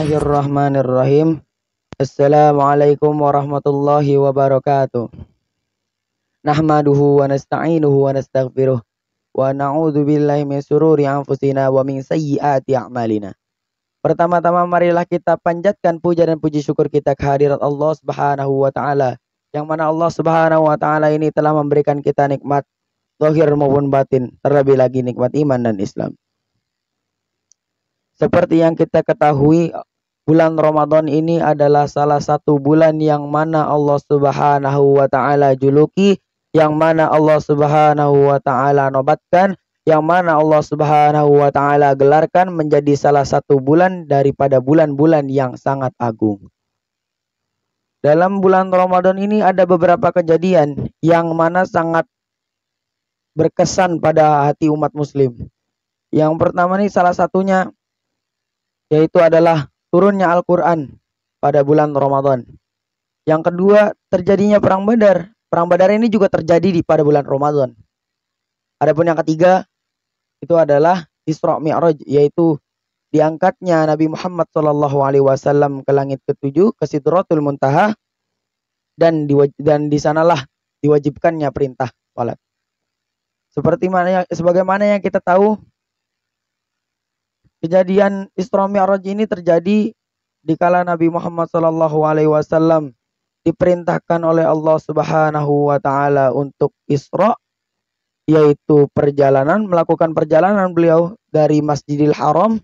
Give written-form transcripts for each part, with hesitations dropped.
Bismillahirrahmanirrahim. Assalamualaikum warahmatullahi wabarakatuh. Nahmaduhu wa nasta'inuhu wa nastaghfiruh wa na'udzu billahi min syururi anfusina wa min sayyiati a'malina. Pertama-tama marilah kita panjatkan puja dan puji syukur kita kehadirat Allah Subhanahu wa taala, yang mana Allah Subhanahu wa taala ini telah memberikan kita nikmat zahir maupun batin, terlebih lagi nikmat iman dan Islam. Seperti yang kita ketahui, bulan Ramadan ini adalah salah satu bulan yang mana Allah Subhanahu wa taala juluki, yang mana Allah Subhanahu wa taala nobatkan, yang mana Allah Subhanahu wa taala gelarkan menjadi salah satu bulan daripada bulan-bulan yang sangat agung. Dalam bulan Ramadan ini ada beberapa kejadian yang mana sangat berkesan pada hati umat muslim. Yang pertama nih, salah satunya yaitu adalah turunnya Al-Quran pada bulan Ramadan. Yang kedua, terjadinya Perang Badar. Perang Badar ini juga terjadi pada bulan Ramadan. Adapun yang ketiga, itu adalah Isra Mi'raj, yaitu diangkatnya Nabi Muhammad SAW ke langit ketujuh, ke Sidratul Muntaha, dan di sanalah diwajibkannya perintah salat. Sebagaimana yang kita tahu, kejadian Isra Mi'raj ini terjadi di kala Nabi Muhammad SAW diperintahkan oleh Allah Subhanahu wa taala untuk Isra, yaitu melakukan perjalanan beliau dari Masjidil Haram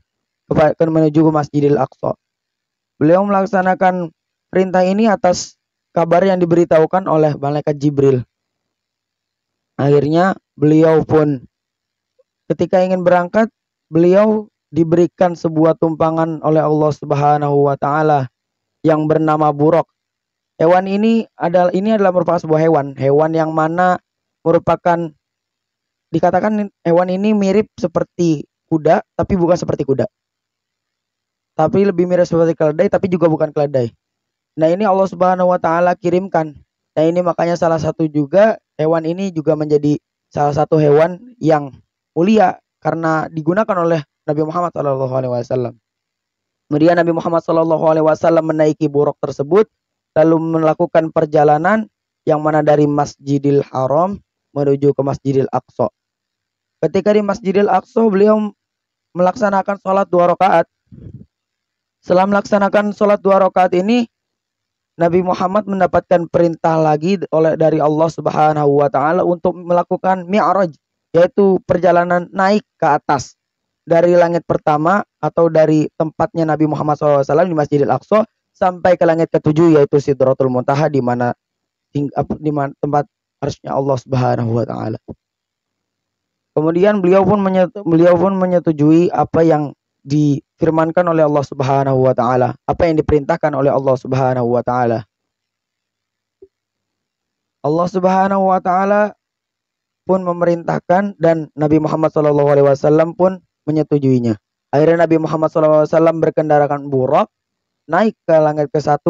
menuju ke Masjidil Aqsa. Beliau melaksanakan perintah ini atas kabar yang diberitahukan oleh malaikat Jibril. Akhirnya beliau pun ketika ingin berangkat, beliau diberikan sebuah tumpangan oleh Allah Subhanahu wa taala yang bernama buraq. Hewan ini adalah merupakan sebuah hewan yang mana merupakan, dikatakan hewan ini mirip seperti kuda tapi bukan seperti kuda. Tapi lebih mirip seperti keledai tapi juga bukan keledai. Nah, ini Allah Subhanahu wa taala kirimkan. Nah, ini makanya salah satu juga hewan ini juga menjadi salah satu hewan yang mulia karena digunakan oleh Nabi Muhammad SAW. Kemudian Nabi Muhammad SAW menaiki buraq tersebut, lalu melakukan perjalanan yang mana dari Masjidil Haram menuju ke Masjidil Aqsa. Ketika di Masjidil Aqsa, beliau melaksanakan sholat 2 rakaat. Setelah melaksanakan sholat 2 rakaat ini, Nabi Muhammad mendapatkan perintah lagi dari Allah Subhanahu wa taala untuk melakukan Mi'raj, yaitu perjalanan naik ke atas dari langit pertama atau dari tempatnya Nabi Muhammad SAW di Masjidil Aqsa sampai ke langit ketujuh, yaitu Sidratul Muntaha, di mana tempat arsy-Nya Allah Subhanahu wa taala. Kemudian beliau pun menyetujui apa yang difirmankan oleh Allah Subhanahu wa taala, apa yang diperintahkan oleh Allah Subhanahu wa taala. Allah Subhanahu wa taala pun memerintahkan dan Nabi Muhammad SAW pun menyetujuinya. Akhirnya Nabi Muhammad SAW berkendarakan buraq, naik ke langit ke-1,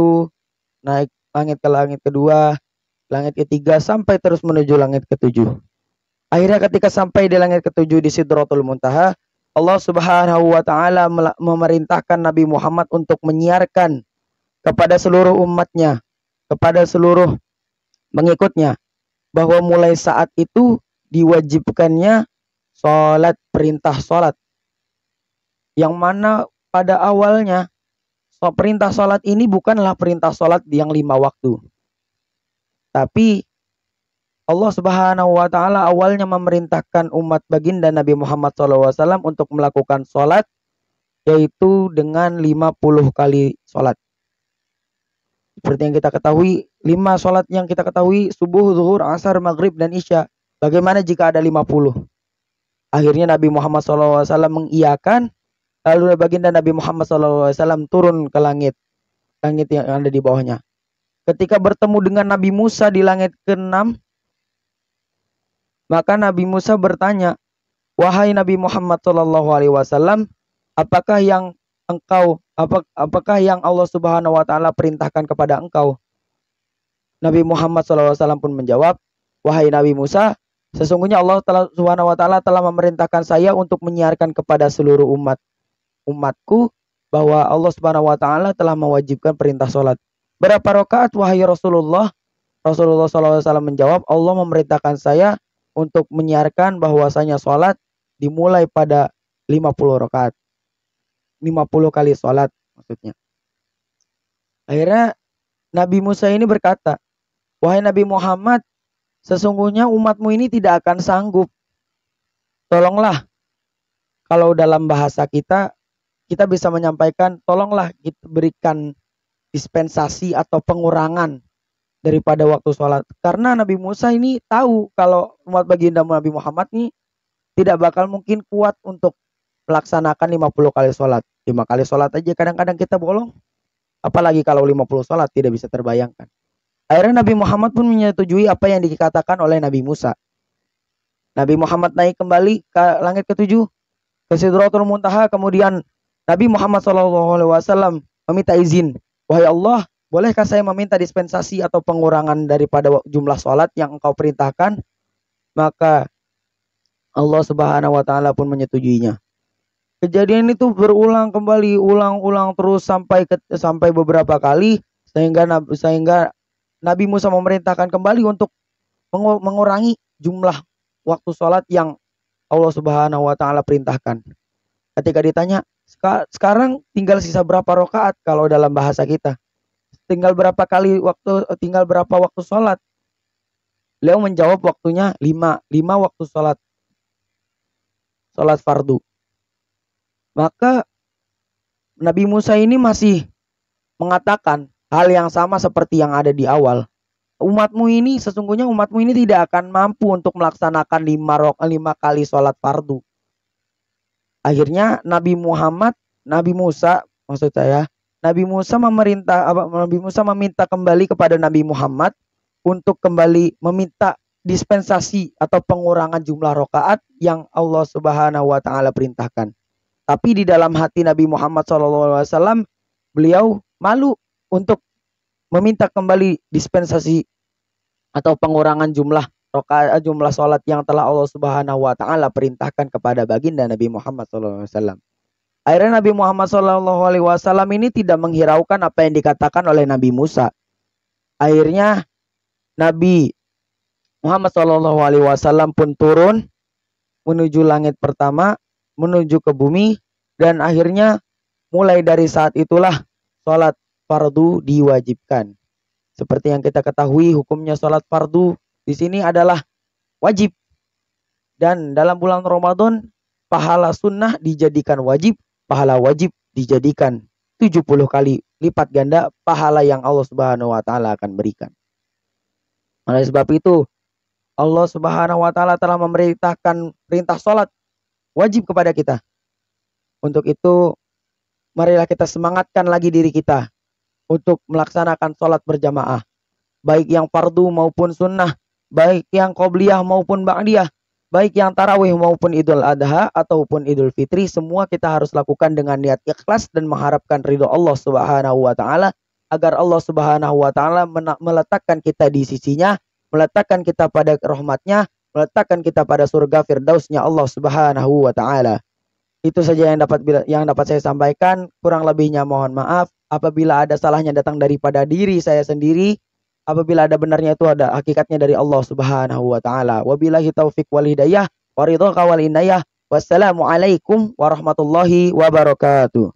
naik langit ke langit kedua, langit ketiga, sampai terus menuju langit ke-7. Akhirnya ketika sampai di langit ke-7 di Sidratul Muntaha, Allah Subhanahu wa taala memerintahkan Nabi Muhammad untuk menyiarkan kepada seluruh umatnya, kepada seluruh pengikutnya, bahwa mulai saat itu diwajibkannya salat, perintah salat. Yang mana pada awalnya perintah salat ini bukanlah perintah salat yang 5 waktu. Tapi Allah Subhanahu wa taala awalnya memerintahkan umat baginda Nabi Muhammad SAW untuk melakukan salat, yaitu dengan 50 kali salat. Seperti yang kita ketahui, 5 salat yang kita ketahui, subuh, zuhur, asar, maghrib, dan isya. Bagaimana jika ada 50? Akhirnya Nabi Muhammad SAW mengiyakan. Lalu baginda Nabi Muhammad SAW turun ke langit yang ada di bawahnya. Ketika bertemu dengan Nabi Musa di langit ke-6, maka Nabi Musa bertanya, "Wahai Nabi Muhammad SAW, apakah yang Allah Subhanahu wa taala perintahkan kepada engkau?" Nabi Muhammad SAW pun menjawab, "Wahai Nabi Musa, sesungguhnya Allah Subhanahu wa taala telah memerintahkan saya untuk menyiarkan kepada seluruh umatku bahwa Allah Subhanahu wa taala telah mewajibkan perintah salat. Berapa rakaat wahai Rasulullah? Rasulullah SAW menjawab, Allah memerintahkan saya untuk menyiarkan bahwasanya salat dimulai pada 50 rakaat. 50 kali salat maksudnya. Akhirnya Nabi Musa ini berkata, wahai Nabi Muhammad, sesungguhnya umatmu ini tidak akan sanggup. Tolonglah, kalau dalam bahasa kita bisa menyampaikan, tolonglah kita berikan dispensasi atau pengurangan daripada waktu sholat. Karena Nabi Musa ini tahu kalau umat baginda Nabi Muhammad ini tidak bakal mungkin kuat untuk melaksanakan 50 kali sholat. 5 kali sholat aja kadang-kadang kita bolong. Apalagi kalau 50 sholat, tidak bisa terbayangkan. Akhirnya Nabi Muhammad pun menyetujui apa yang dikatakan oleh Nabi Musa. Nabi Muhammad naik kembali ke langit ketujuh, ke Sidratul Muntaha. Kemudian Nabi Muhammad SAW meminta izin, wahai Allah, bolehkah saya meminta dispensasi atau pengurangan daripada jumlah sholat yang engkau perintahkan? Maka Allah Subhanahu wa taala pun menyetujuinya. Kejadian itu berulang kembali, ulang terus sampai beberapa kali sehingga Nabi Musa memerintahkan kembali untuk mengurangi jumlah waktu sholat yang Allah Subhanahu wa taala perintahkan. Ketika ditanya, sekarang tinggal sisa berapa rakaat kalau dalam bahasa kita? Tinggal berapa waktu sholat? Beliau menjawab waktunya 5 waktu sholat fardu. Maka Nabi Musa ini masih mengatakan hal yang sama seperti yang ada di awal. Sesungguhnya umatmu ini tidak akan mampu untuk melaksanakan 5 kali sholat fardu. Akhirnya Nabi Musa meminta kembali kepada Nabi Muhammad untuk kembali meminta dispensasi atau pengurangan jumlah rakaat yang Allah Subhanahu wa taala perintahkan. Tapi di dalam hati Nabi Muhammad SAW, beliau malu untuk meminta kembali dispensasi atau pengurangan jumlah sholat yang telah Allah Subhanahu wa taala perintahkan kepada baginda Nabi Muhammad SAW. Akhirnya Nabi Muhammad SAW ini tidak menghiraukan apa yang dikatakan oleh Nabi Musa. Akhirnya Nabi Muhammad SAW pun turun menuju langit pertama, menuju ke bumi, dan akhirnya mulai dari saat itulah sholat fardu diwajibkan. Seperti yang kita ketahui, hukumnya sholat fardu di sini adalah wajib. Dan dalam bulan Ramadan, pahala sunnah dijadikan wajib, pahala wajib dijadikan 70 kali lipat ganda pahala yang Allah Subhanahu wa taala akan berikan. Oleh sebab itu, Allah Subhanahu wa taala telah memerintahkan perintah sholat wajib kepada kita. Untuk itu, marilah kita semangatkan lagi diri kita untuk melaksanakan sholat berjamaah. Baik yang fardu maupun sunnah, baik yang qobliyah maupun ba'diyah, baik yang tarawih maupun idul adha ataupun idul fitri, semua kita harus lakukan dengan niat ikhlas dan mengharapkan ridho Allah Subhanahu wa taala, agar Allah Subhanahu wa taala meletakkan kita di sisinya, meletakkan kita pada rahmatnya, meletakkan kita pada surga firdausnya Allah Subhanahu wa taala. Itu saja yang dapat saya sampaikan. Kurang lebihnya mohon maaf. Apabila ada salahnya datang daripada diri saya sendiri, apabila ada benarnya itu ada hakikatnya dari Allah Subhanahu wa taala. Wabillahi taufik wal hidayah wa ridha wal inayah. Wassalamualaikum warahmatullahi wabarakatuh.